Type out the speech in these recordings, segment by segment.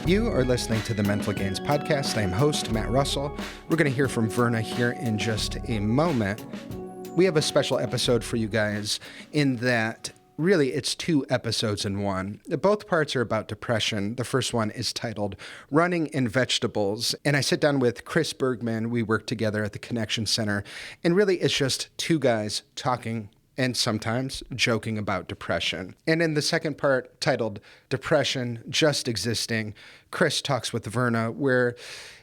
You are listening to the Mental Gains Podcast. I am host Matt Russell. We're going to hear from Verna here in just a moment. We have a special episode for you guys in that really it's 2 episodes in one. Both parts are about depression. The first one is titled Running and Vegetables. And I sit down with Chris Bergman. We work together at the Connection Center. And really it's just 2 guys talking and sometimes joking about depression. And in the second part, titled Depression Just Existing, Chris talks with Verna, where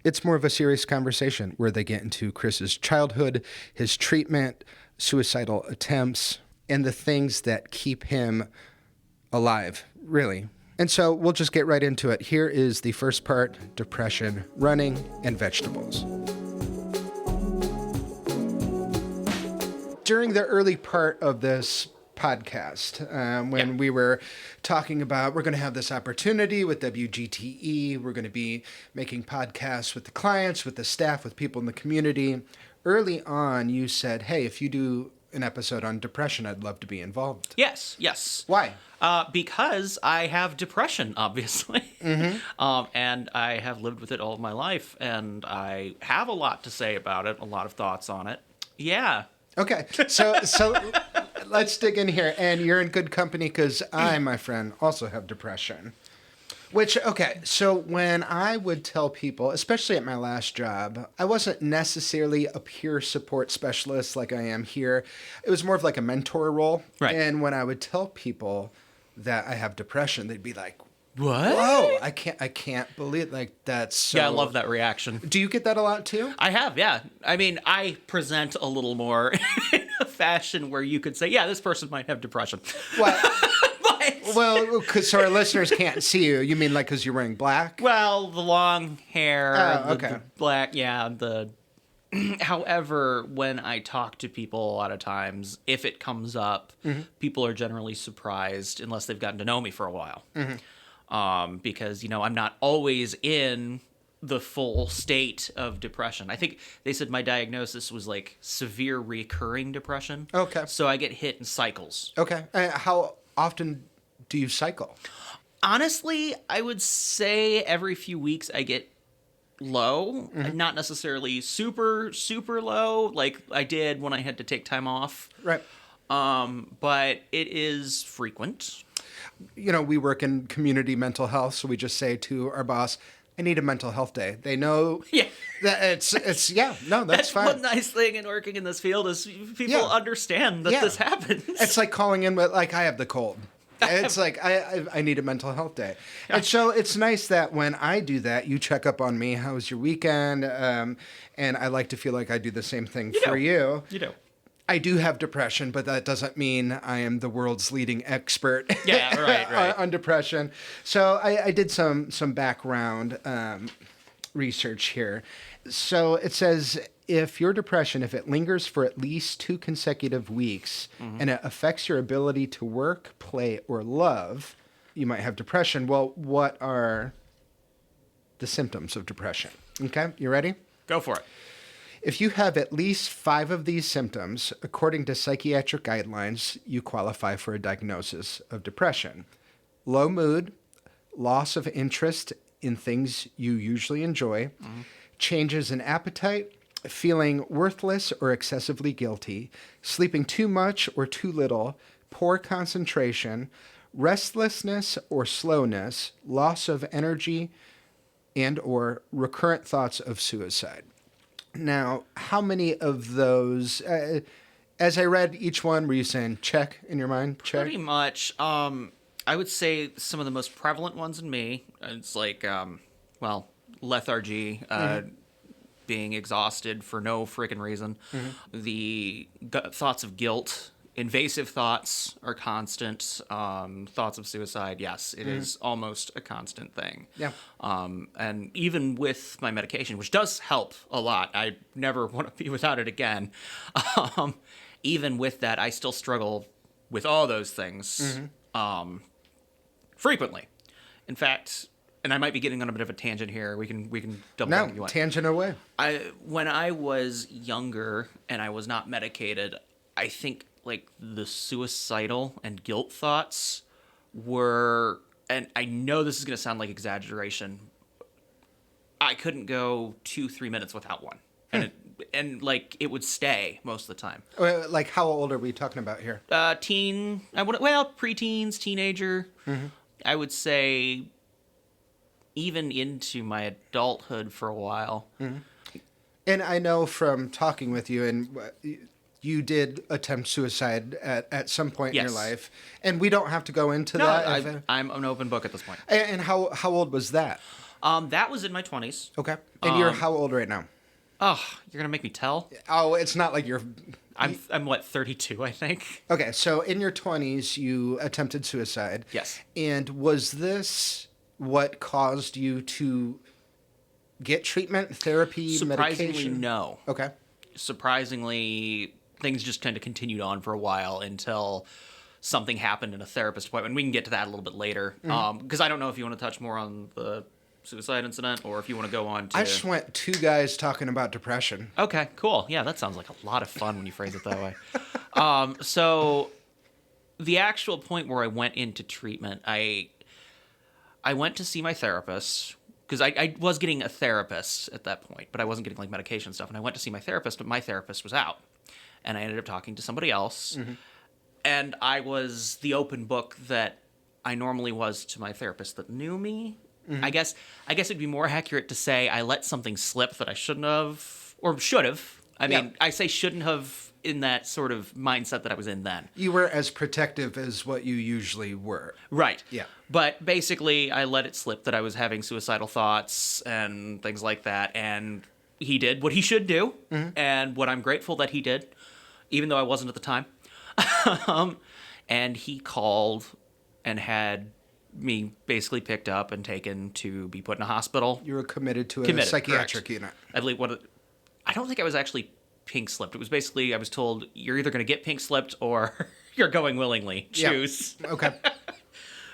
it's more of a serious conversation, where they get into Chris's childhood, his treatment, suicidal attempts, and the things that keep him alive, really. And so we'll just get right into it. Here is the first part, Depression, Running, and Vegetables. During the early part of this podcast, when we were talking about we're going to have this opportunity with WGTE, we're going to be making podcasts with the clients, with the staff, with people in the community. Early on, you said, hey, if you do an episode on depression, I'd love to be involved. Yes. Why? Because I have depression, obviously. Mm-hmm. And I have lived with it all of my life, and I have a lot to say about it, a lot of thoughts on it. Yeah. Okay, so let's dig in here. And you're in good company because I, my friend, also have depression. Which, okay, so when I would tell people, especially at my last job, I wasn't necessarily a peer support specialist like I am here. It was more of like a mentor role. Right. And when I would tell people that I have depression, they'd be like, what? Whoa, I can't believe like that's so... Yeah, I love that reaction. Do you get that a lot too? I have, yeah. I mean, I present a little more in a fashion where you could say, yeah, this person might have depression. What? Well, so our listeners can't see you. You mean like because you're wearing black? Well, the long hair, okay. the black, yeah, However, when I talk to people a lot of times, if it comes up, people are generally surprised unless they've gotten to know me for a while. Because, I'm not always in the full state of depression. I think they said my diagnosis was like severe recurring depression. Okay. So I get hit in cycles. Okay. How often do you cycle? Honestly, I would say every few weeks I get low, not necessarily super, super low like I did when I had to take time off. Right. But it is frequent. We work in community mental health, so we just say to our boss, I need a mental health day. They know that it's that's fine. One nice thing in working in this field is people understand that this happens. It's like calling in with, like, I have the cold. It's like, I need a mental health day. Yeah. And so it's nice that when I do that, you check up on me. How was your weekend? And I like to feel like I do the same thing for you. You do. I do have depression, but that doesn't mean I am the world's leading expert on depression. So I did some background research here. So it says, if your depression, if it lingers for at least 2 consecutive weeks and it affects your ability to work, play, or love, you might have depression. Well, what are the symptoms of depression? Okay, you ready? Go for it. If you have at least 5 of these symptoms, according to psychiatric guidelines, you qualify for a diagnosis of depression. Low mood, loss of interest in things you usually enjoy, changes in appetite, feeling worthless or excessively guilty, sleeping too much or too little, poor concentration, restlessness or slowness, loss of energy, and or recurrent thoughts of suicide. Now, how many of those, as I read each one, were you saying check in your mind? Check? Pretty much. I would say some of the most prevalent ones in me, it's like, lethargy, being exhausted for no freaking reason. The thoughts of guilt, invasive thoughts are constant. Thoughts of suicide, yes, it is almost a constant thing. Yeah. And even with my medication, which does help a lot, I never want to be without it again. Even with that, I still struggle with all those things frequently. In fact, and I might be getting on a bit of a tangent here. We can double down if you want. Tangent away. When I was younger and I was not medicated, I think like the suicidal and guilt thoughts were, and I know this is going to sound like exaggeration, I couldn't go 2-3 minutes without one. And like it would stay most of the time. Like, how old are we talking about here? Preteens, teenager. I would say even into my adulthood for a while. And I know from talking with you, and you did attempt suicide at some point in your life, and we don't have to go into that. I'm an open book at this point. And how old was that? That was in my 20s. Okay. And you're how old right now? Oh, you're gonna make me tell? Oh, it's not like you're... I'm what, 32, I think. Okay, so in your 20s, you attempted suicide. Yes. And was this what caused you to get treatment, therapy, Surprisingly, medication? no. Okay. Surprisingly, things just kind of continued on for a while until something happened in a therapist appointment. We can get to that a little bit later. Because I don't know if you want to touch more on the suicide incident or if you want to go on to... I just went 2 guys talking about depression. Okay, cool. Yeah, that sounds like a lot of fun when you phrase it that way. So the actual point where I went into treatment, I went to see my therapist because I was getting a therapist at that point, but I wasn't getting like medication and stuff. And I went to see my therapist, but my therapist was out. And I ended up talking to somebody else. And I was the open book that I normally was to my therapist that knew me. I guess it'd be more accurate to say I let something slip that I shouldn't have, or should have. I mean, I say shouldn't have in that sort of mindset that I was in then. You were as protective as what you usually were. Right. Yeah. But basically, I let it slip that I was having suicidal thoughts and things like that, and he did what he should do, and what I'm grateful that he did, even though I wasn't at the time. And he called and had me basically picked up and taken to be put in a hospital. You were committed to a psychiatric correct. unit. I believe I don't think I was actually pink slipped. It was basically I was told you're either going to get pink slipped or you're going willingly. Choose. Yeah. Okay.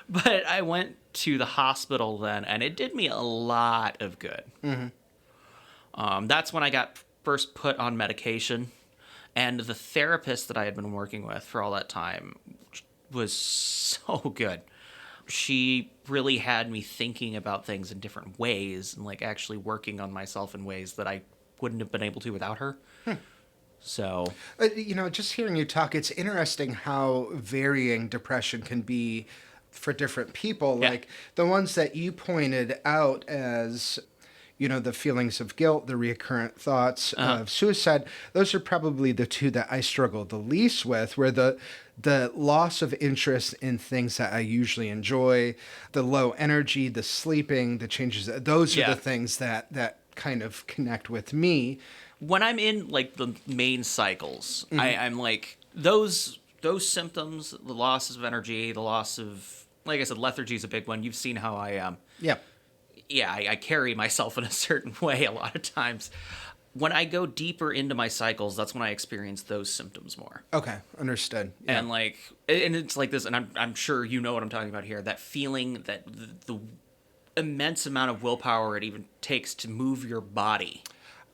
But I went to the hospital then, and it did me a lot of good. That's when I got first put on medication, and the therapist that I had been working with for all that time was so good. She really had me thinking about things in different ways and like actually working on myself in ways that I wouldn't have been able to without her. So, just hearing you talk, it's interesting how varying depression can be for different people. Yeah. Like the ones that you pointed out as, the feelings of guilt, the recurrent thoughts of suicide, those are probably the 2 that I struggle the least with, where the loss of interest in things that I usually enjoy, the low energy, the sleeping, the changes, those are the things that kind of connect with me. When I'm in like the main cycles, I'm like those symptoms, the loss of energy, the loss of, like I said, lethargy is a big one. You've seen how I am. Yeah, I carry myself in a certain way a lot of times. When I go deeper into my cycles, that's when I experience those symptoms more. Okay, understood. Yeah. And it's like this, and I'm sure you know what I'm talking about here. That feeling that the immense amount of willpower it even takes to move your body.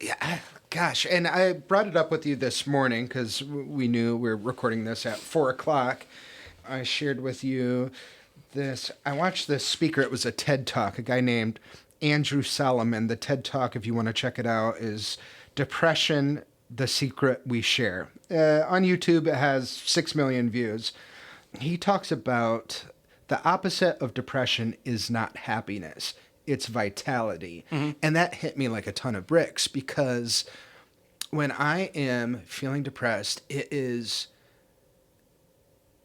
Yeah, gosh, and I brought it up with you this morning because we knew we were recording this at 4:00. I shared with you this. I watched this speaker. It was a TED Talk. A guy named Andrew Solomon. The TED Talk, if you want to check it out, is Depression, the Secret We Share. On YouTube, it has 6 million views. He talks about the opposite of depression is not happiness. It's vitality. And that hit me like a ton of bricks because when I am feeling depressed, it is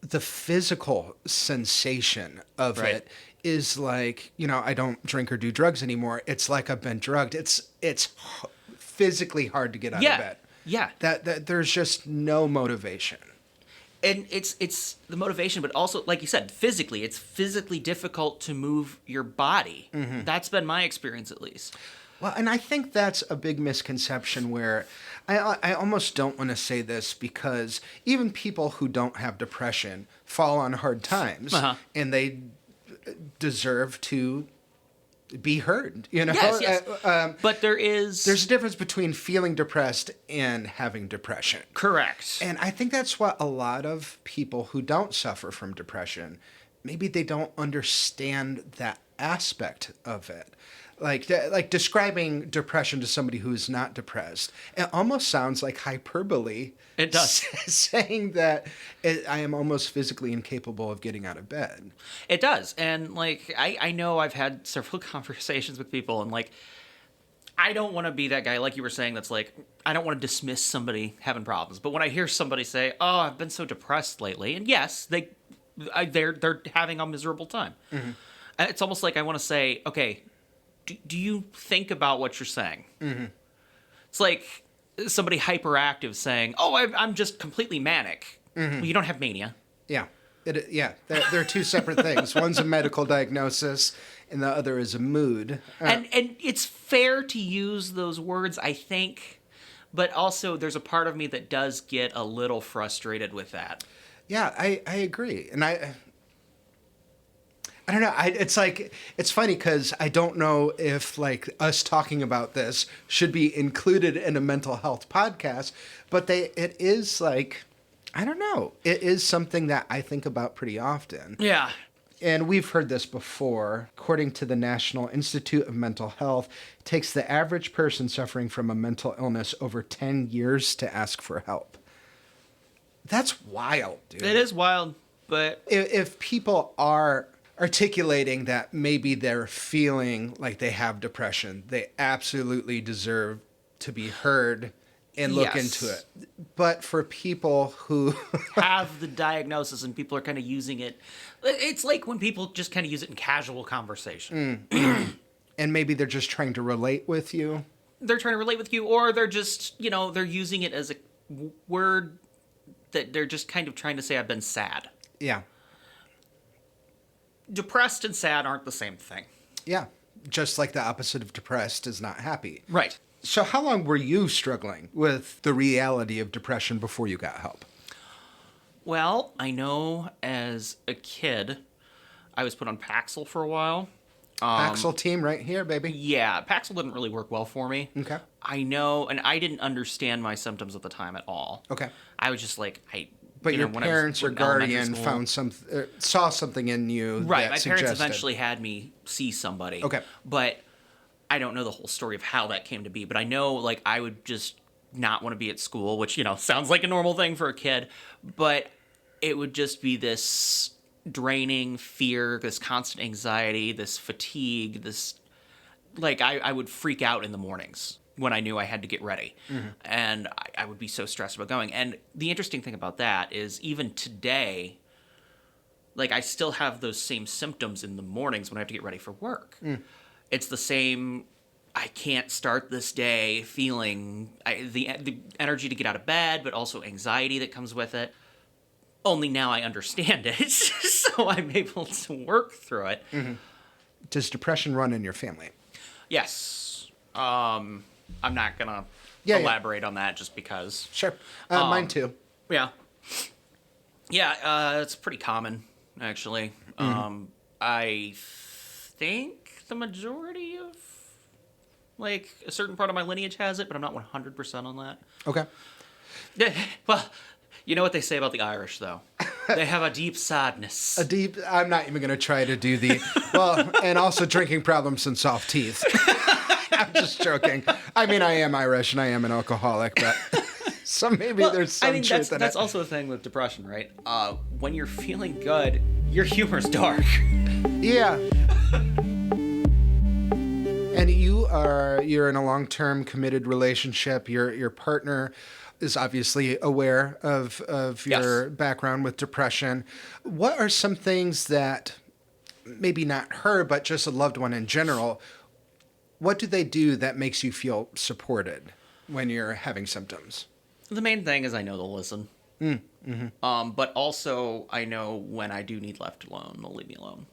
the physical sensation of it is like, I don't drink or do drugs anymore. It's like I've been drugged. It's physically hard to get out of bed. Yeah. That there's just no motivation. And it's the motivation, but also, like you said, physically, it's physically difficult to move your body. That's been my experience, at least. Well, and I think that's a big misconception where I almost don't want to say this because even people who don't have depression fall on hard times and they deserve to be heard, Yes. But there's a difference between feeling depressed and having depression. Correct. And I think that's what a lot of people who don't suffer from depression, maybe they don't understand that aspect of it. Like describing depression to somebody who's not depressed, it almost sounds like hyperbole. It does. Saying that I am almost physically incapable of getting out of bed. It does. And, like, I know I've had several conversations with people, and, like, I don't want to be that guy, like you were saying, that's like, I don't want to dismiss somebody having problems. But when I hear somebody say, oh, I've been so depressed lately, and yes, they're having a miserable time. Mm-hmm. It's almost like I want to say, okay, do you think about what you're saying? Mm-hmm. It's like somebody hyperactive saying, oh, I'm just completely manic. Mm-hmm. Well, you don't have mania. Yeah. They're two separate things. One's a medical diagnosis, and the other is a mood. And it's fair to use those words, I think, but also there's a part of me that does get a little frustrated with that. Yeah, I agree. And I don't know. It's funny because I don't know if, like, us talking about this should be included in a mental health podcast, but it is, like, I don't know. It is something that I think about pretty often. Yeah. And we've heard this before. According to the National Institute of Mental Health, it takes the average person suffering from a mental illness over 10 years to ask for help. That's wild, dude. It is wild, but if people are articulating that maybe they're feeling like they have depression, they absolutely deserve to be heard and look into it. But for people who have the diagnosis and people are kind of using it, it's like when people just kind of use it in casual conversation. And maybe they're just trying to relate with you. They're trying to relate with you, or they're just, they're using it as a word that they're just kind of trying to say, I've been sad. Yeah. Depressed and sad aren't the same thing. Yeah. Just like the opposite of depressed is not happy. Right. So how long were you struggling with the reality of depression before you got help? Well, I know as a kid, I was put on Paxil for a while. Paxil team right here, baby. Yeah, Paxil didn't really work well for me. Okay. I know, and I didn't understand my symptoms at the time at all. Okay. I was just like, But your parents or guardian saw something in you. Right. That my suggested. Parents eventually had me see somebody. Okay. But I don't know the whole story of how that came to be. But I know, like, I would just not want to be at school, which, sounds like a normal thing for a kid. But it would just be this draining fear, this constant anxiety, this fatigue, this, like, I would freak out in the mornings when I knew I had to get ready. Mm-hmm. And I would be so stressed about going. And the interesting thing about that is even today, like, I still have those same symptoms in the mornings when I have to get ready for work. Mm. It's the same, I can't start this day feeling the energy to get out of bed, but also anxiety that comes with it. Only now I understand it, so I'm able to work through it. Mm-hmm. Does depression run in your family? Yes. I'm not going to elaborate on that just because. Sure. Mine too. Yeah. Yeah, it's pretty common, actually. Mm-hmm. I think the majority of, like, a certain part of my lineage has it, but I'm not 100% on that. Okay. Well, you know what they say about the Irish, though. They have a deep sadness. I'm not even going to try to do and also drinking problems and soft teeth. I'm just joking. I mean, I am Irish and I am an alcoholic, but so maybe there's some truth in it. That's also a thing with depression, right? When you're feeling good, your humor's dark. Yeah. And you're in a long-term committed relationship. Your partner is obviously aware of your background with depression. What are some things that, maybe not her, but just a loved one in general, what do they do that makes you feel supported when you're having symptoms? The main thing is I know they'll listen. Mm-hmm. But also I know when I do need left alone, they'll leave me alone.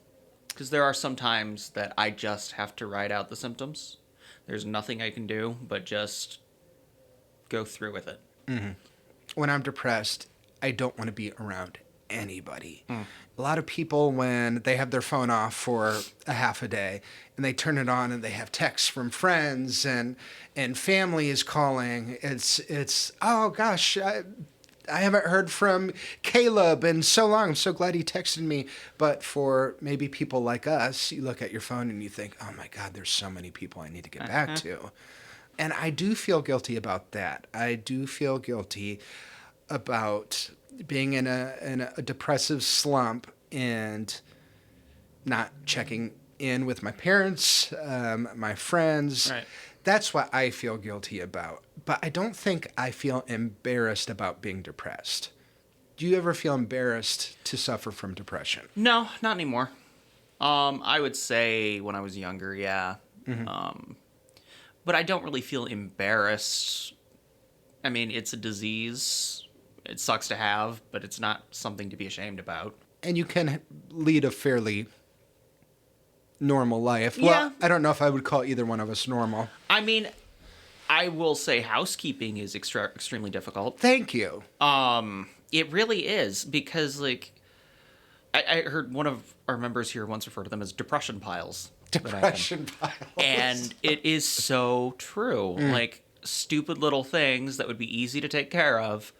Because there are some times that I just have to ride out the symptoms. There's nothing I can do but just go through with it. Mm-hmm. When I'm depressed, I don't want to be around anybody. Mm. A lot of people, when they have their phone off for a half a day and they turn it on and they have texts from friends and family is calling, it's oh gosh, I haven't heard from Caleb in so long. I'm so glad he texted me. But for maybe people like us, you look at your phone and you think, oh my God, there's so many people I need to get back to. And I do feel guilty about that. I do feel guilty about being in a depressive slump and not checking in with my parents, my friends. Right. That's what I feel guilty about. But I don't think I feel embarrassed about being depressed. Do you ever feel embarrassed to suffer from depression? No, not anymore. I would say when I was younger, yeah. But I don't really feel embarrassed. I mean, it's a disease. It sucks to have, but it's not something to be ashamed about. And you can lead a fairly normal life. Yeah. Well, I don't know if I would call either one of us normal. I mean, I will say housekeeping is extremely difficult. Thank you. It really is, because, like, I heard one of our members here once refer to them as depression piles. Depression piles. And it is so true. Like, stupid little things that would be easy to take care of,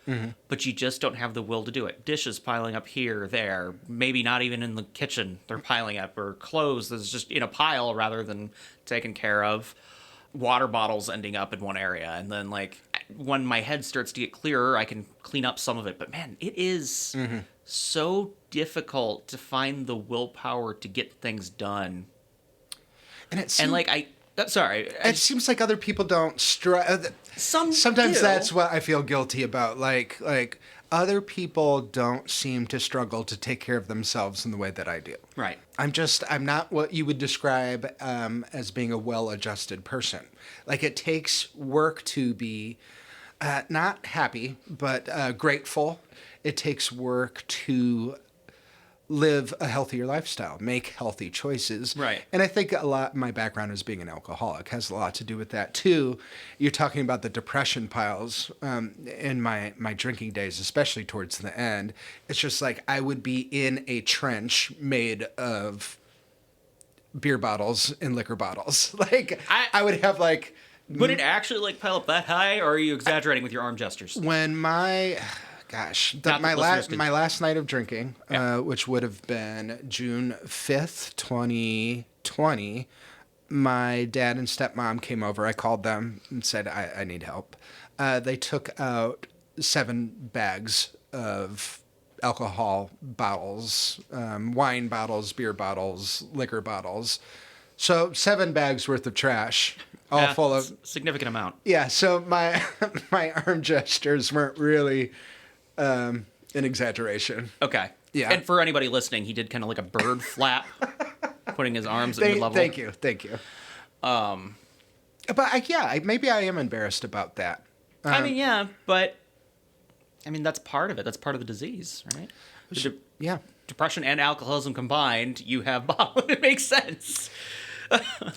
but you just don't have the will to do it. Dishes piling up here, there, maybe not even in the kitchen, they're piling up, or clothes that's just in a pile rather than taken care of. Water bottles ending up in one area, and then, like, when my head starts to get clearer, I can clean up some of it. But man, it is so difficult to find the willpower to get things done. And it And, like, it seems like other people don't sometimes do. that's what I feel guilty about. Like other people don't seem to struggle to take care of themselves in the way that I do. Right. I'm not what you would describe as being a well-adjusted person. Like, it takes work to be not happy, but grateful. It takes work to live a healthier lifestyle, make healthy choices. Right. And I think a lot, my background as being an alcoholic has a lot to do with that too. You're talking about the depression piles in my drinking days, especially towards the end. It's just like I would be in a trench made of beer bottles and liquor bottles. Like, I would have, like... Would it actually, like, pile up that high, or are you exaggerating with your arm gestures? When my last night of drinking, which would have been June 5th, 2020, my dad and stepmom came over. I called them and said, I need help. They took out 7 bags of alcohol bottles, wine bottles, beer bottles, liquor bottles. So 7 bags worth of trash. All full of... significant amount. Yeah, so my arm gestures weren't really... an exaggeration. Okay. Yeah. And for anybody listening, he did kind of like a bird flap, putting his arms at mid-level. Thank you. But maybe I am embarrassed about that. I mean, yeah, but I mean, that's part of it. That's part of the disease, right? Yeah. Depression and alcoholism combined, you have bottle. It makes sense.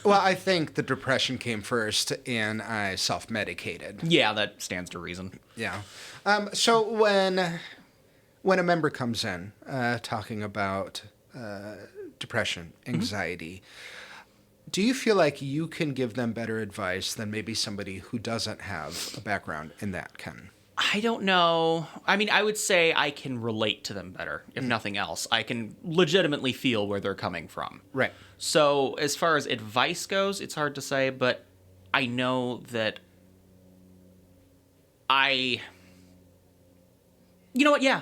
Well, I think the depression came first, and I self-medicated. Yeah, that stands to reason. Yeah. So when a member comes in talking about depression, anxiety, do you feel like you can give them better advice than maybe somebody who doesn't have a background in that can? I don't know. I mean, I would say I can relate to them better, if nothing else. I can legitimately feel where they're coming from. Right. So as far as advice goes, it's hard to say, but I know that you know what? Yeah,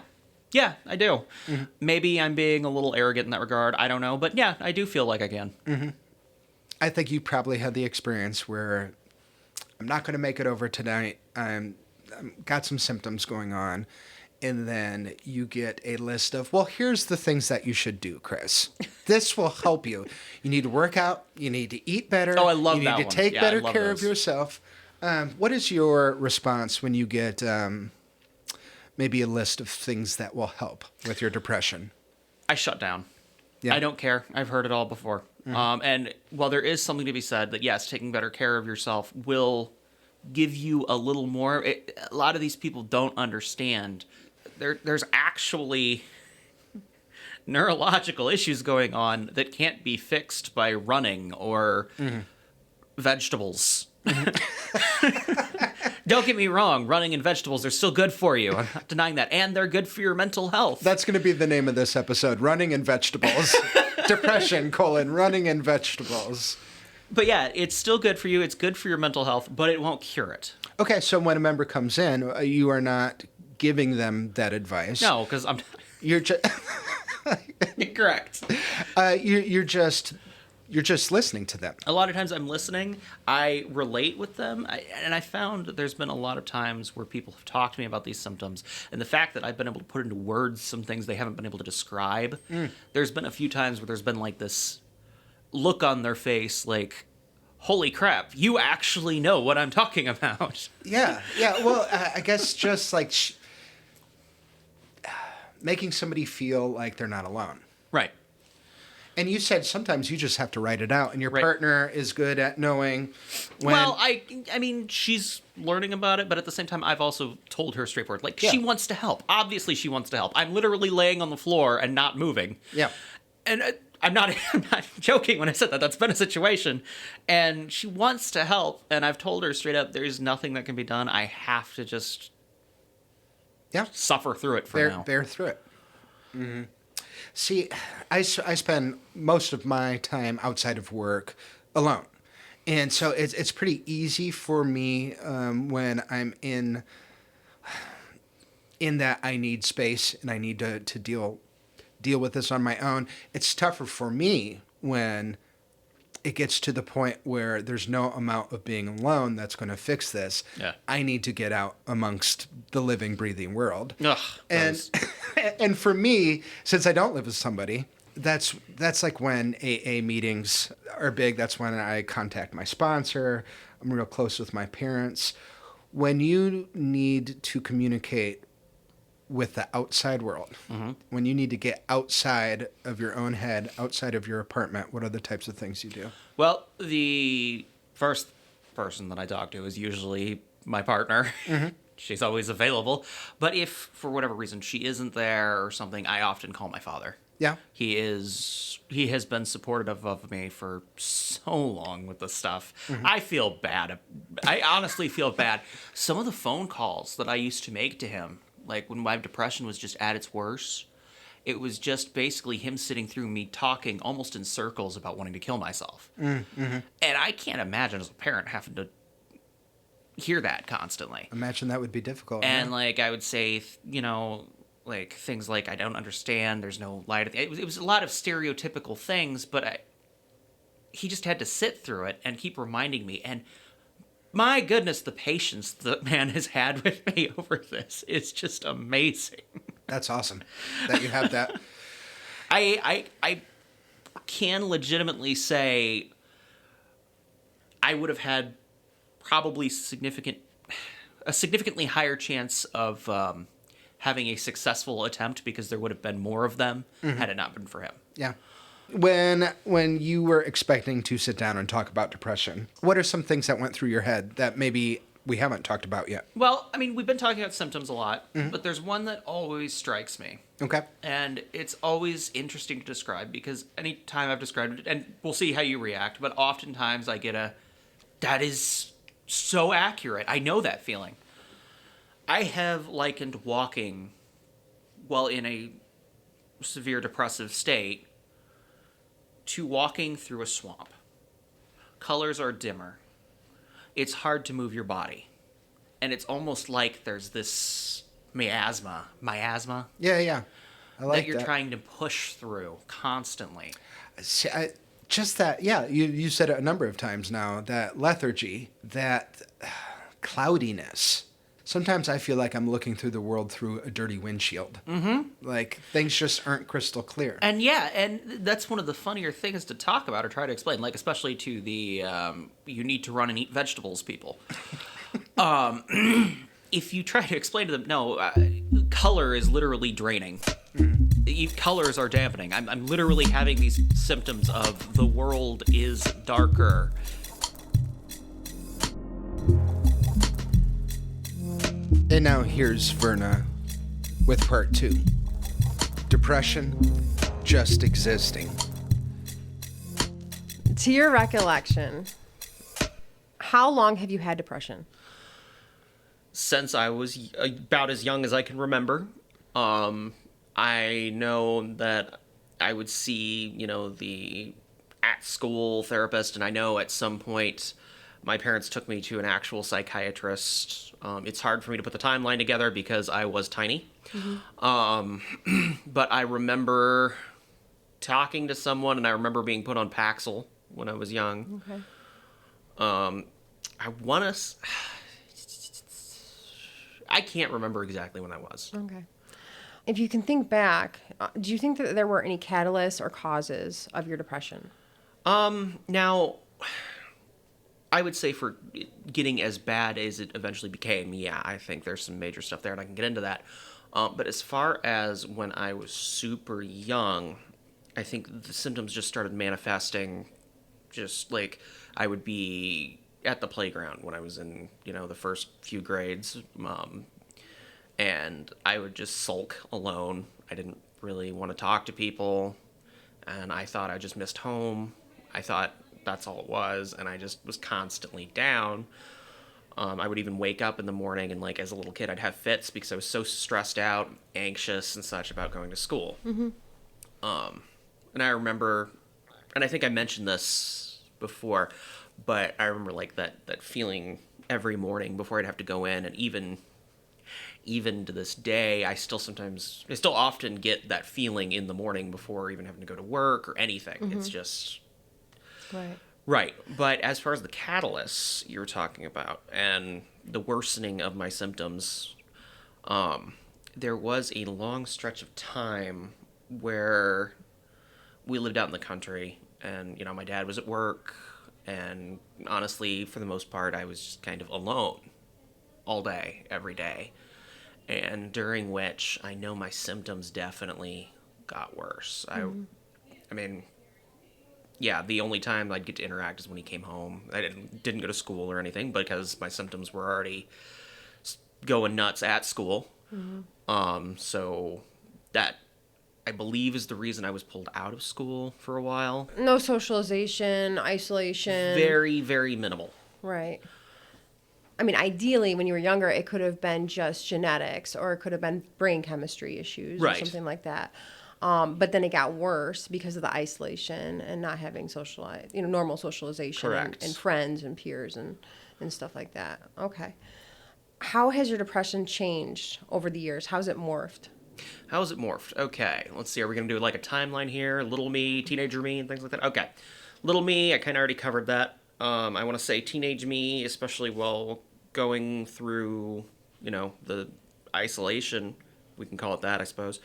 I do. Mm-hmm. Maybe I'm being a little arrogant in that regard. I don't know. But yeah, I do feel like I can. Mm-hmm. I think you probably had the experience where I'm not going to make it over tonight. I'm got some symptoms going on. And then you get a list of, well, here's the things that you should do, Chris. This will help you. You need to work out. You need to eat better. Oh, I love that one. You need to take better care of yourself. What is your response when you get maybe a list of things that will help with your depression? I shut down. Yeah. I don't care. I've heard it all before. Mm-hmm. And while there is something to be said that, yes, taking better care of yourself will give you a little more. A lot of these people don't understand. There's actually neurological issues going on that can't be fixed by running or vegetables. Don't get me wrong. Running and vegetables are still good for you. I'm not denying that. And they're good for your mental health. That's going to be the name of this episode, Running and Vegetables. Depression, running and vegetables. But yeah, it's still good for you. It's good for your mental health, but it won't cure it. Okay, so when a member comes in, you are not giving them that advice. No, because I'm... You're just... Correct. You're just listening to them. A lot of times I'm listening. I relate with them. And I found that there's been a lot of times where people have talked to me about these symptoms. And the fact that I've been able to put into words some things they haven't been able to describe. There's been a few times where there's been like this look on their face like, holy crap, you actually know what I'm talking about. Yeah. Well, I guess just like making somebody feel like they're not alone. Right. And you said sometimes you just have to write it out, and your partner is good at knowing when... Well, I mean, she's learning about it, but at the same time, I've also told her straightforward, like, she wants to help. Obviously, she wants to help. I'm literally laying on the floor and not moving. Yeah. And I'm not joking when I said that. That's been a situation. And she wants to help, and I've told her straight up, there's nothing that can be done. I have to just suffer through it for now. Bear through it. Mm-hmm. See, I spend most of my time outside of work alone. And so it's pretty easy for me when I'm in that I need space and I need to deal with this on my own. It's tougher for me when it gets to the point where there's no amount of being alone that's going to fix this. Yeah. I need to get out amongst the living, breathing world. Ugh, and for me, since I don't live with somebody, that's like when AA meetings are big. That's when I contact my sponsor. I'm real close with my parents. When you need to communicate with the outside world, when you need to get outside of your own head, outside of your apartment, what are the types of things you do? Well, the first person that I talk to is usually my partner. She's always available. But if, for whatever reason, she isn't there or something, I often call my father. Yeah. He has been supportive of me for so long with this stuff. I feel bad. I honestly feel bad. Some of the phone calls that I used to make to him, like when my depression was just at its worst, it was just basically him sitting through me talking almost in circles about wanting to kill myself. And I can't imagine as a parent having to hear that constantly. Imagine that would be difficult. And like I would say, like things like, I don't understand, there's no light at the end. It was a lot of stereotypical things, but he just had to sit through it and keep reminding me. And my goodness, the patience that man has had with me over this is just amazing. That's awesome that you have that. I can legitimately say I would have had probably a significantly higher chance of having a successful attempt because there would have been more of them had it not been for him. Yeah. When you were expecting to sit down and talk about depression, what are some things that went through your head that maybe we haven't talked about yet? Well, I mean, we've been talking about symptoms a lot, but there's one that always strikes me. Okay. And it's always interesting to describe because any time I've described it, and we'll see how you react, but oftentimes I get that is so accurate. I know that feeling. I have likened walking while in a severe depressive state to walking through a swamp. Colors are dimmer. It's hard to move your body. And it's almost like there's this miasma. Yeah. I like that you're trying to push through constantly. See, you said it a number of times now, that lethargy, that cloudiness. Sometimes I feel like I'm looking through the world through a dirty windshield. Like things just aren't crystal clear. And that's one of the funnier things to talk about or try to explain, like especially to the you need to run and eat vegetables people. If you try to explain to them, no, color is literally draining. Colors are dampening. I'm literally having these symptoms of the world is darker. And now here's Verna with part 2. Depression, just existing. To your recollection, how long have you had depression? since I was about as young as I can remember. I know that I would see, the at school therapist, and I know at some point my parents took me to an actual psychiatrist. It's hard for me to put the timeline together because I was tiny. But I remember talking to someone, and I remember being put on Paxil when I was young. Okay. I want to. I can't remember exactly when that was. Okay. If you can think back, do you think that there were any catalysts or causes of your depression? Now, I would say for getting as bad as it eventually became, yeah, I think there's some major stuff there, and I can get into that. But as far as when I was super young, I think the symptoms just started manifesting just like I would be at the playground when I was in, the first few grades. And I would just sulk alone. I didn't really want to talk to people. And I thought I just missed home. I thought that's all it was. And I just was constantly down. I would even wake up in the morning and, like, as a little kid, I'd have fits because I was so stressed out, anxious, and such about going to school. And I remember, and I think I mentioned this before, but I remember, like, that feeling every morning before I'd have to go in, and even to this day, I still often get that feeling in the morning before even having to go to work or anything. It's just... Right. But as far as the catalysts you're talking about and the worsening of my symptoms, there was a long stretch of time where we lived out in the country and, my dad was at work, and honestly, for the most part, I was just kind of alone all day, every day. And during which I know my symptoms definitely got worse. I mean, yeah, the only time I'd get to interact is when he came home. I didn't go to school or anything because my symptoms were already going nuts at school. So that, I believe, is the reason I was pulled out of school for a while. No socialization, isolation. Very, very minimal. Right. I mean, ideally, when you were younger, it could have been just genetics, or it could have been brain chemistry issues or something like that. But then it got worse because of the isolation and not having normal socialization and friends and peers and stuff like that. Okay. How has your depression changed over the years? How's it morphed? Okay, let's see. Are we going to do like a timeline here? Little me, teenager me, and things like that? Okay. Little me, I kind of already covered that. I want to say teenage me, especially while going through, the isolation, we can call it that, I suppose.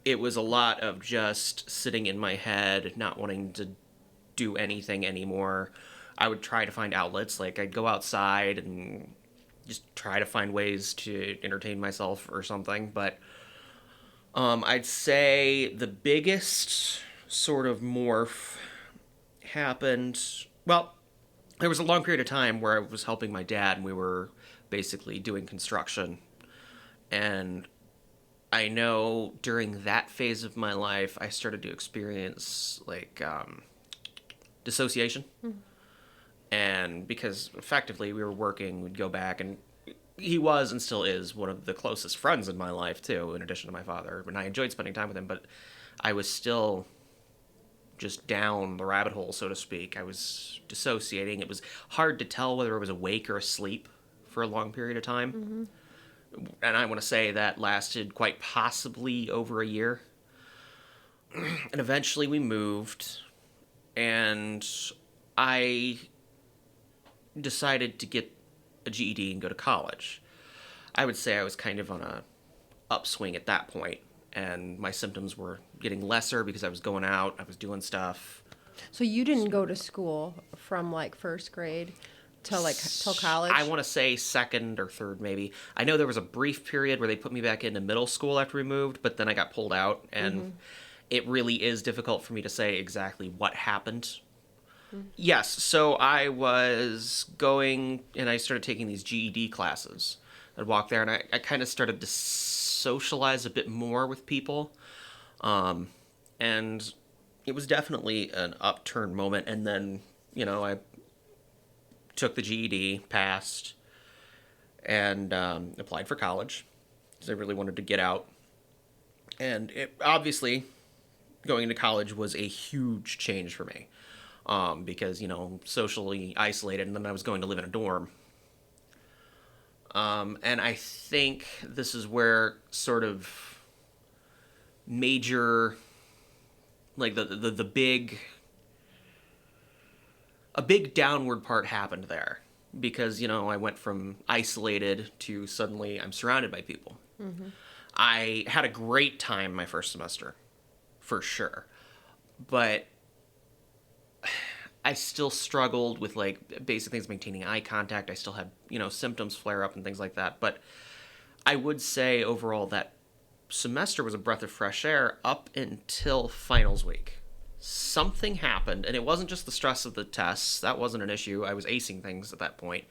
It was a lot of just sitting in my head, not wanting to do anything anymore. I would try to find outlets, like I'd go outside and just try to find ways to entertain myself or something. But I'd say the biggest sort of morph happened, well, there was a long period of time where I was helping my dad and we were basically doing construction. And I know during that phase of my life, I started to experience like dissociation. And because effectively we were working, we'd go back, and he was and still is one of the closest friends in my life too, in addition to my father. And I enjoyed spending time with him, but I was still just down the rabbit hole, so to speak. I was dissociating. It was hard to tell whether I was awake or asleep for a long period of time. And I want to say that lasted quite possibly over a year. And eventually we moved, and I decided to get a GED and go to college. I would say I was kind of on a upswing at that point, and my symptoms were getting lesser because I was going out, I was doing stuff. So you didn't go to school from like first grade till college? I want to say second or third, maybe. I know there was a brief period where they put me back into middle school after we moved, but then I got pulled out, and it really is difficult for me to say exactly what happened. Yes, so I was going, and I started taking these GED classes. I'd walk there, and I kind of started to socialize a bit more with people. And it was definitely an upturn moment, and then, I took the GED, passed, and applied for college because I really wanted to get out. And obviously, going into college was a huge change for me because, socially isolated, and then I was going to live in a dorm. And I think this is where sort of major, like the big, a big downward part happened there because, I went from isolated to suddenly I'm surrounded by people. Mm-hmm. I had a great time my first semester, for sure. But I still struggled with, like, basic things, maintaining eye contact. I still had, symptoms flare up and things like that. But I would say overall that semester was a breath of fresh air up until finals week. Something happened, and it wasn't just the stress of the tests. That wasn't an issue. I was acing things at that point.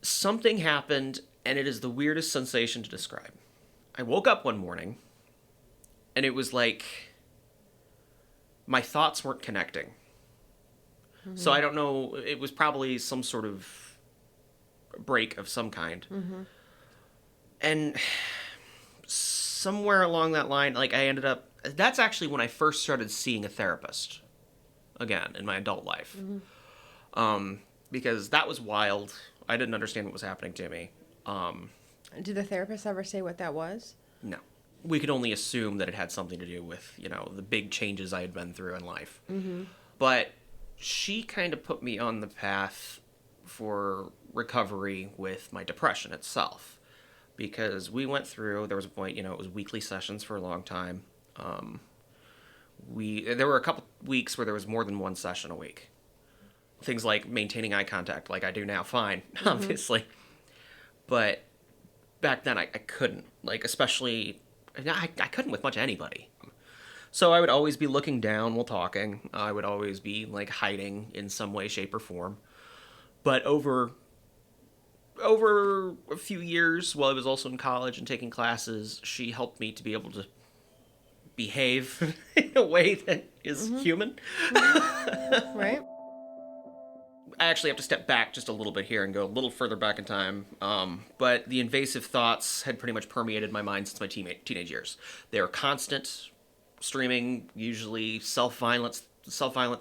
Something happened, and it is the weirdest sensation to describe. I woke up one morning, and it was like my thoughts weren't connecting. Mm-hmm. So I don't know, it was probably some sort of break of some kind. Mm-hmm. And somewhere along that line, like, I ended up, that's actually when I first started seeing a therapist again in my adult life. Mm-hmm. Because that was wild. I didn't understand what was happening to me. Did the therapist ever say what that was? No. We could only assume that it had something to do with, the big changes I had been through in life. Mm-hmm. But she kind of put me on the path for recovery with my depression itself. Because we went through, there was a point, it was weekly sessions for a long time. There were a couple weeks where there was more than one session a week. Things like maintaining eye contact, like I do now, fine, mm-hmm. obviously. But back then I couldn't, like, especially, I couldn't with much anybody. So I would always be looking down while talking. I would always be, like, hiding in some way, shape, or form. But over a few years, while I was also in college and taking classes, she helped me to be able to behave in a way that is mm-hmm. human. Mm-hmm. Right. I actually have to step back just a little bit here and go a little further back in time. But the invasive thoughts had pretty much permeated my mind since my teenage years. They were constant, streaming, usually self-violent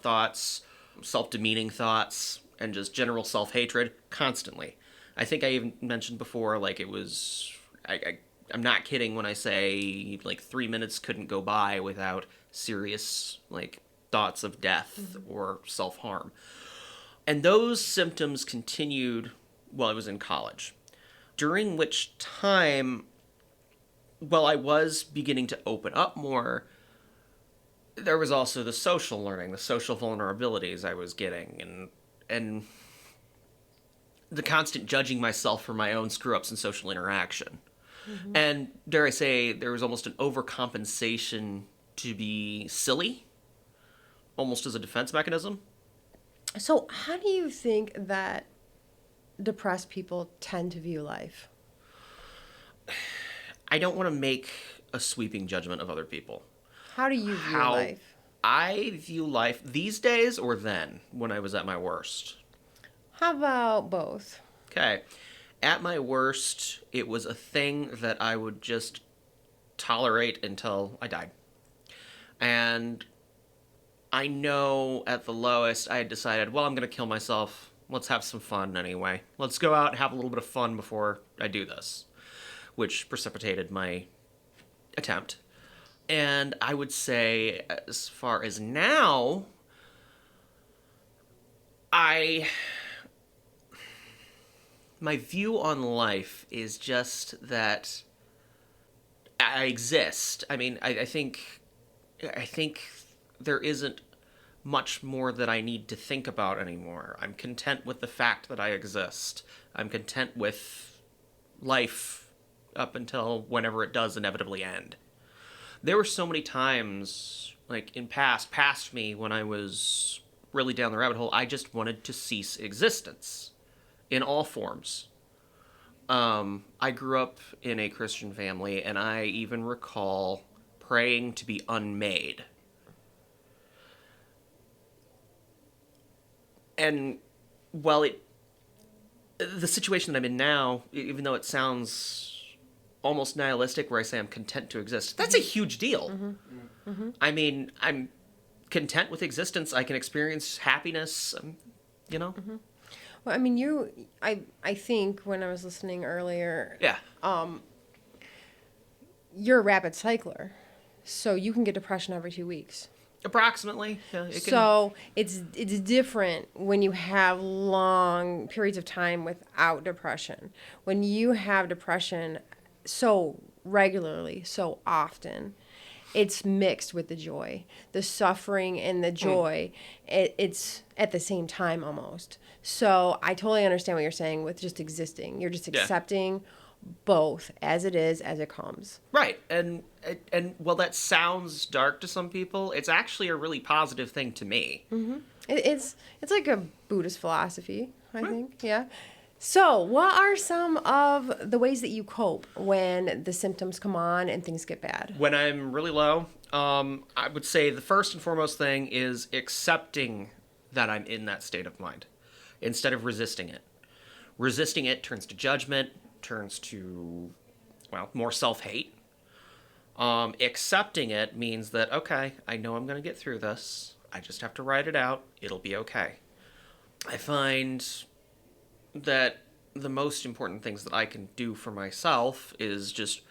thoughts, self-demeaning thoughts, and just general self-hatred constantly. I think I even mentioned before, like, it was, I'm not kidding when I say, like, 3 minutes couldn't go by without serious, like, thoughts of death mm-hmm. or self-harm. And those symptoms continued while I was in college, during which time, while I was beginning to open up more, there was also the social learning, the social vulnerabilities I was getting, and the constant judging myself for my own screw-ups in social interaction. Mm-hmm. And dare I say, there was almost an overcompensation to be silly, almost as a defense mechanism. So how do you think that depressed people tend to view life? I don't want to make a sweeping judgment of other people. How do you view life? I view life these days or then, when I was at my worst. How about both? Okay. At my worst, it was a thing that I would just tolerate until I died. And I know at the lowest, I had decided, well, I'm going to kill myself. Let's have some fun anyway. Let's go out and have a little bit of fun before I do this, which precipitated my attempt. And I would say, as far as now, my view on life is just that I exist. I mean, I think there isn't much more that I need to think about anymore. I'm content with the fact that I exist. I'm content with life up until whenever it does inevitably end. There were so many times, like in past me, when I was really down the rabbit hole, I just wanted to cease existence in all forms. I grew up in a Christian family, and I even recall praying to be unmade. And Well, the situation that I'm in now, even though it sounds almost nihilistic, where I say I'm content to exist, that's a huge deal. I mean, I'm content with existence. I can experience happiness, you know? Well, I mean, I think when I was listening earlier, Yeah. you're a rapid cycler, so you can get depression every 2 weeks. Approximately. Yeah, So it's different when you have long periods of time without depression. When you have depression so regularly, so often, it's mixed with the joy. The suffering and the joy, it's at the same time almost. So I totally understand what you're saying with just existing. You're just accepting both as it is, as it comes. Right. And while that sounds dark to some people, it's actually a really positive thing to me. It's like a Buddhist philosophy, I think. Yeah. So, what are some of the ways that you cope when the symptoms come on and things get bad? When I'm really low, I would say the first and foremost thing is accepting that I'm in that state of mind instead of resisting it. Resisting it turns to judgment, turns to, well, more self-hate. Accepting it means that, okay, I know I'm going to get through this. I just have to write it out. It'll be okay. I find that the most important things that I can do for myself is just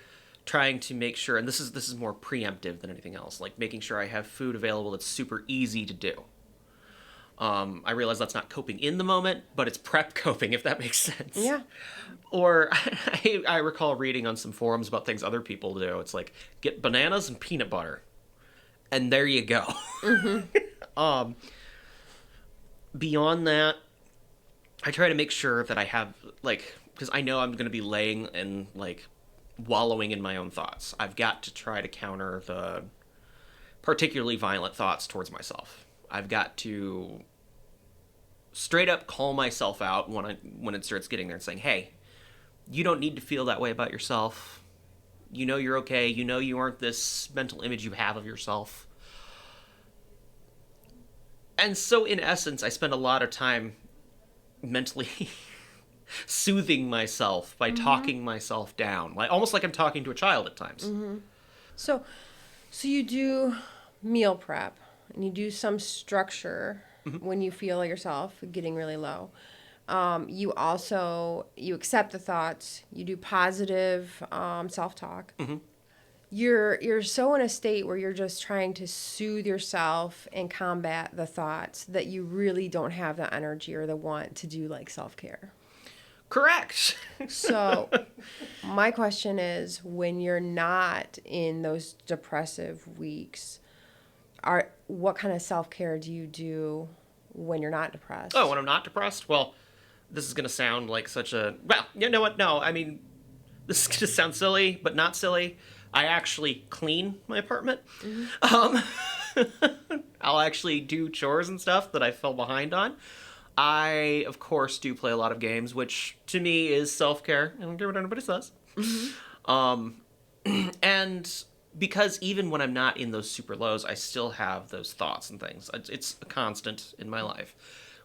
trying to make sure, and this is more preemptive than anything else, like making sure I have food available that's super easy to do. I realize that's not coping in the moment, but it's prep coping, if that makes sense. Yeah. Or I recall reading on some forums about things other people do. It's like, get bananas and peanut butter. And there you go. Beyond that, I try to make sure that I have, like, because I know I'm going to be laying and, like, wallowing in my own thoughts. I've got to try to counter the particularly violent thoughts towards myself. I've got to straight up call myself out when it starts getting there and saying, hey, you don't need to feel that way about yourself. You know you're okay. You know you aren't this mental image you have of yourself. And so, in essence, I spend a lot of time mentally soothing myself by talking myself down, like almost like I'm talking to a child at times. So you do meal prep and you do some structure when you feel yourself getting really low. You accept the thoughts. You do positive self-talk. You're so in a state where you're just trying to soothe yourself and combat the thoughts that you really don't have the energy or the want to do like self-care. Correct. So my question is, when you're not in those depressive weeks, what kind of self-care do you do when you're not depressed? Oh, when I'm not depressed? Well, this is going to sound like such a... Well, you know what? No, I mean, this is going to sound silly, but not silly. I actually clean my apartment. I'll actually do chores and stuff that I fell behind on. I, of course, do play a lot of games, which to me is self-care. I don't care what anybody says. And because even when I'm not in those super lows, I still have those thoughts and things. It's a constant in my life,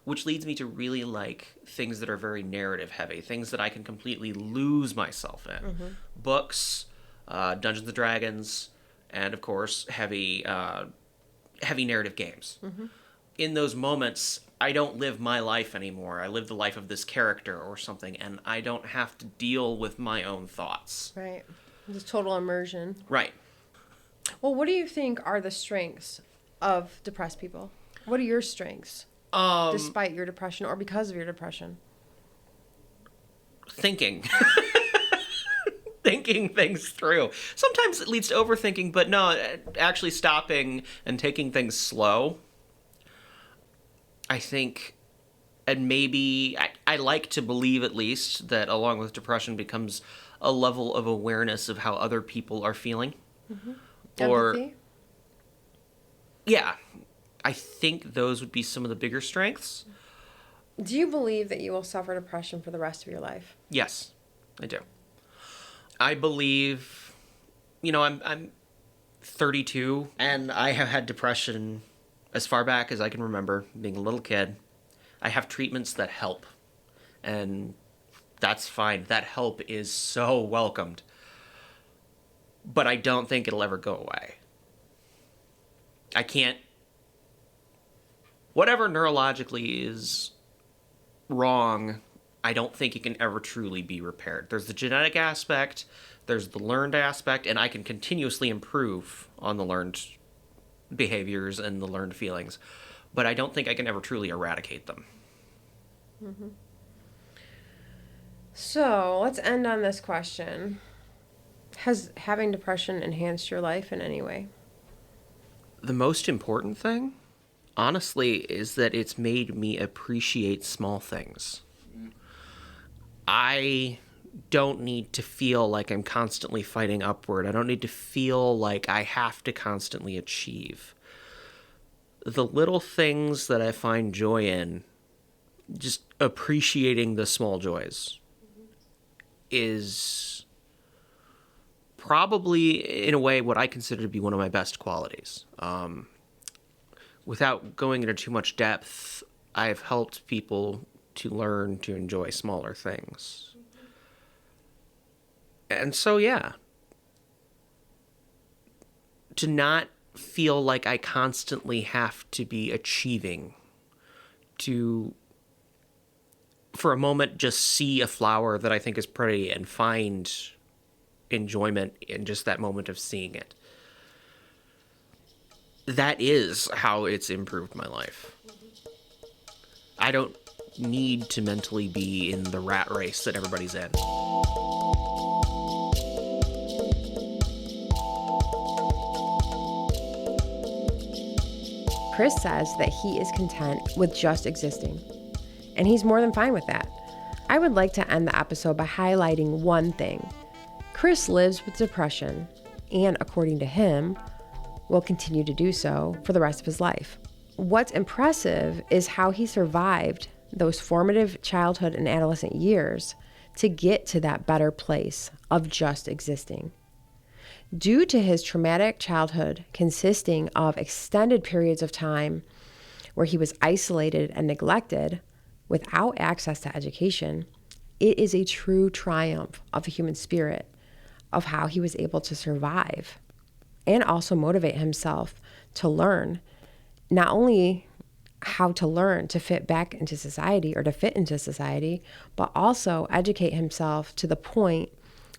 which leads me to really like things that are very narrative heavy, things that I can completely lose myself in. Books, Dungeons and Dragons, and of course, heavy narrative games. In those moments, I don't live my life anymore. I live the life of this character or something, and I don't have to deal with my own thoughts. Right. Just total immersion. Right. Well, what do you think are the strengths of depressed people? What are your strengths, despite your depression or because of your depression? Thinking. Thinking things through. Sometimes it leads to overthinking, but no, actually stopping and taking things slow. I think, and maybe, I like to believe at least, that along with depression becomes a level of awareness of how other people are feeling. Empathy? Yeah, I think those would be some of the bigger strengths. Do you believe that you will suffer depression for the rest of your life? Yes, I do. I believe, I'm 32, and I have had depression as far back as I can remember, being a little kid. I have treatments that help, and that's fine. That help is so welcomed. But I don't think it'll ever go away. I can't... Whatever neurologically is wrong, I don't think it can ever truly be repaired. There's the genetic aspect, there's the learned aspect, and I can continuously improve on the learned behaviors and the learned feelings. But I don't think I can ever truly eradicate them. Mm-hmm. So let's end on this question. Has having depression enhanced your life in any way? The most important thing, honestly, is that it's made me appreciate small things. I don't need to feel like I'm constantly fighting upward. I don't need to feel like I have to constantly achieve. The little things that I find joy in, just appreciating the small joys, is probably, in a way, what I consider to be one of my best qualities. Without going into too much depth, I've helped people to learn to enjoy smaller things. And so, yeah, to not feel like I constantly have to be achieving, to, for a moment, just see a flower that I think is pretty and find enjoyment in just that moment of seeing it. That is how it's improved my life. I don't need to mentally be in the rat race that everybody's in. Chris says that he is content with just existing, and he's more than fine with that. I would like to end the episode by highlighting one thing. Chris lives with depression, and according to him, will continue to do so for the rest of his life. What's impressive is how he survived those formative childhood and adolescent years to get to that better place of just existing. Due to his traumatic childhood consisting of extended periods of time where he was isolated and neglected without access to education, it is a true triumph of the human spirit of how he was able to survive and also motivate himself to learn not only how to learn to fit back into society or to fit into society, but also educate himself to the point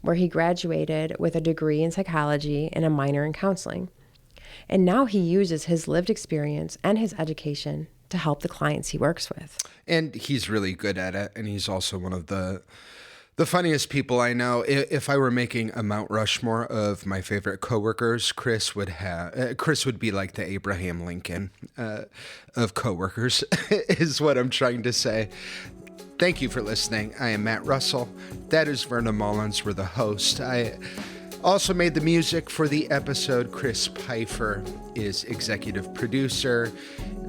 where he graduated with a degree in psychology and a minor in counseling. And now he uses his lived experience and his education to help the clients he works with. And he's really good at it. And he's also one of the funniest people I know. If I were making a Mount Rushmore of my favorite coworkers, Chris would be like the Abraham Lincoln of coworkers, is what I'm trying to say. Thank you for listening. I am Matt Russell. That is Verna Mullins. We're the host. I also made the music for the episode. Chris Pfeiffer is executive producer.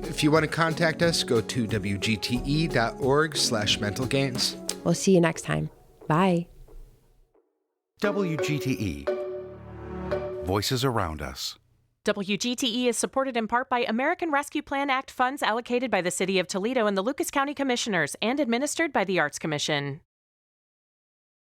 If you want to contact us, go to wgte.org/mentalgains. We'll see you next time. Bye. WGTE. Voices around us. WGTE is supported in part by American Rescue Plan Act funds allocated by the City of Toledo and the Lucas County Commissioners and administered by the Arts Commission.